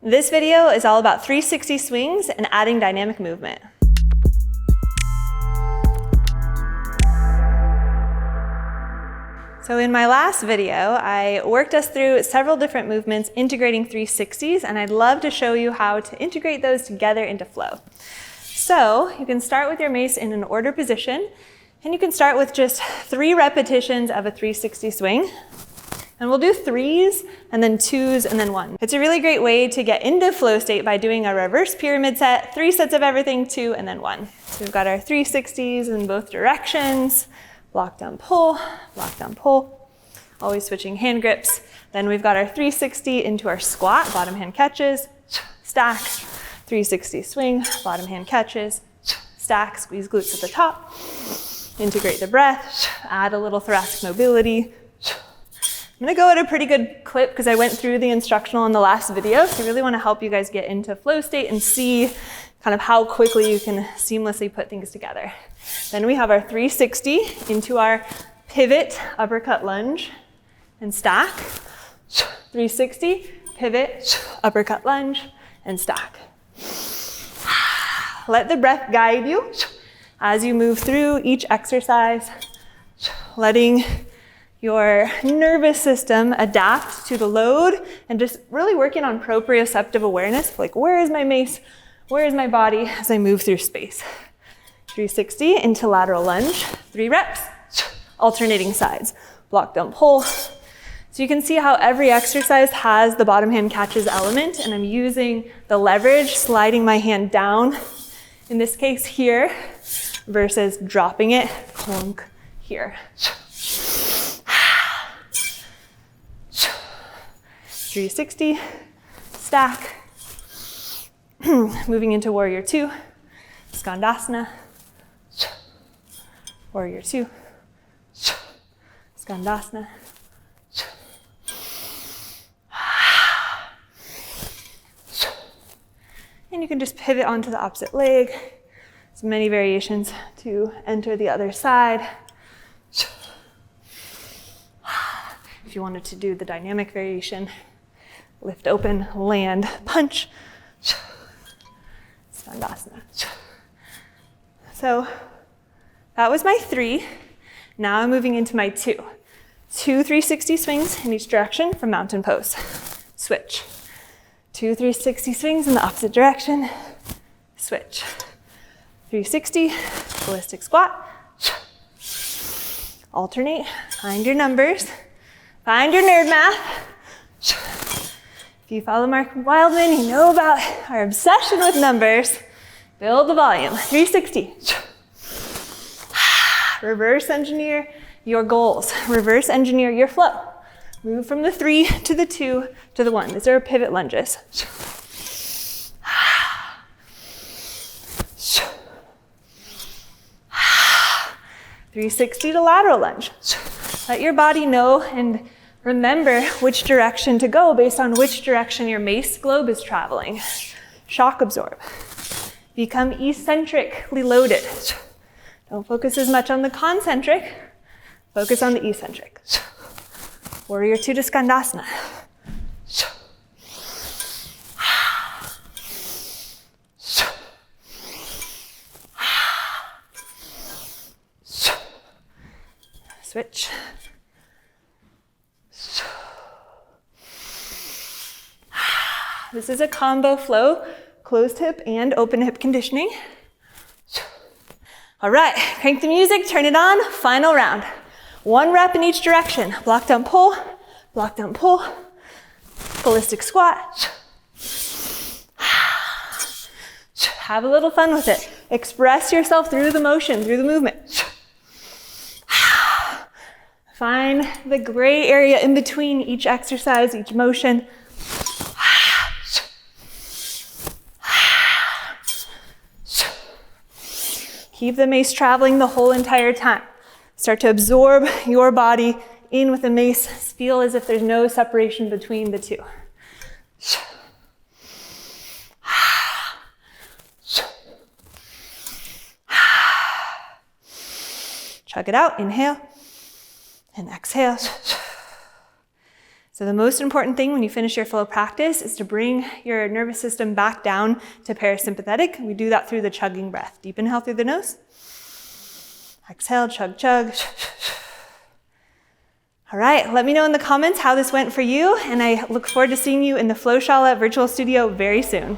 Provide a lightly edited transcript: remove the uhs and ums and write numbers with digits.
This video is all about 360 swings and adding dynamic movement. So in my last video, I worked us through several different movements integrating 360s, and I'd love to show you how to integrate those together into flow. So you can start with your mace in an order position, and you can start with just 3 repetitions of a 360 swing. And we'll do 3s, and then 2s, and then 1. It's a really great way to get into flow state by doing a reverse pyramid set, 3 sets of everything, 2, and then 1. So we've got our 360s in both directions, block down, pull, always switching hand grips. Then we've got our 360 into our squat, bottom hand catches, stack, 360 swing, bottom hand catches, stack, squeeze glutes at the top, integrate the breath, add a little thoracic mobility. I'm gonna go at a pretty good clip because I went through the instructional in the last video, so I really wanna help you guys get into flow state and see kind of how quickly you can seamlessly put things together. Then we have our 360 into our pivot, uppercut lunge, and stack. 360, pivot, uppercut lunge, and stack. Let the breath guide you as you move through each exercise, letting your nervous system adapt to the load and just really working on proprioceptive awareness, like where is my mace, where is my body as I move through space. 360 into lateral lunge, 3 reps, alternating sides, block, dump, pull. So you can see how every exercise has the bottom hand catches element, and I'm using the leverage, sliding my hand down, in this case here, versus dropping it, clunk, here. 360, stack. Moving into warrior 2, SCANDASANA, warrior 2, SCANDASANA. And you can just pivot onto the opposite leg. There's many variations to enter the other side. If you wanted to do the dynamic variation, lift open, land, punch, SCANDASANA. So that was my 3. Now I'm moving into my 2. 2 360 swings in each direction from mountain pose. Switch. 2 360 swings in the opposite direction. Switch. 360, ballistic squat. Alternate, find your numbers. Find your nerd math. If you follow Mark Wildman, you know about our obsession with numbers. Build the volume. 360. Reverse engineer your goals. Reverse engineer your flow. Move from the 3 to the 2 to the 1. These are pivot lunges. 360 to lateral lunge. Let your body know and remember which direction to go based on which direction your mace globe is traveling. Shock absorb. Become eccentrically loaded. Don't focus as much on the concentric, focus on the eccentric. Warrior 2 to SCANDASANA. Switch. This is a combo flow, closed hip and open hip conditioning. All right, crank the music, turn it on, final round. 1 rep in each direction. Block, down, pull, ballistic squat. Have a little fun with it. Express yourself through the motion, through the movement. Find the gray area in between each exercise, each motion. Keep the mace traveling the whole entire time. Start to absorb your body in with the mace. Feel as if there's no separation between the 2. Chug it out, inhale and exhale. So the most important thing when you finish your flow practice is to bring your nervous system back down to parasympathetic. We do that through the chugging breath. Deep inhale through the nose. Exhale, chug, chug. All right, let me know in the comments how this went for you, and I look forward to seeing you in the Flowshala virtual studio very soon.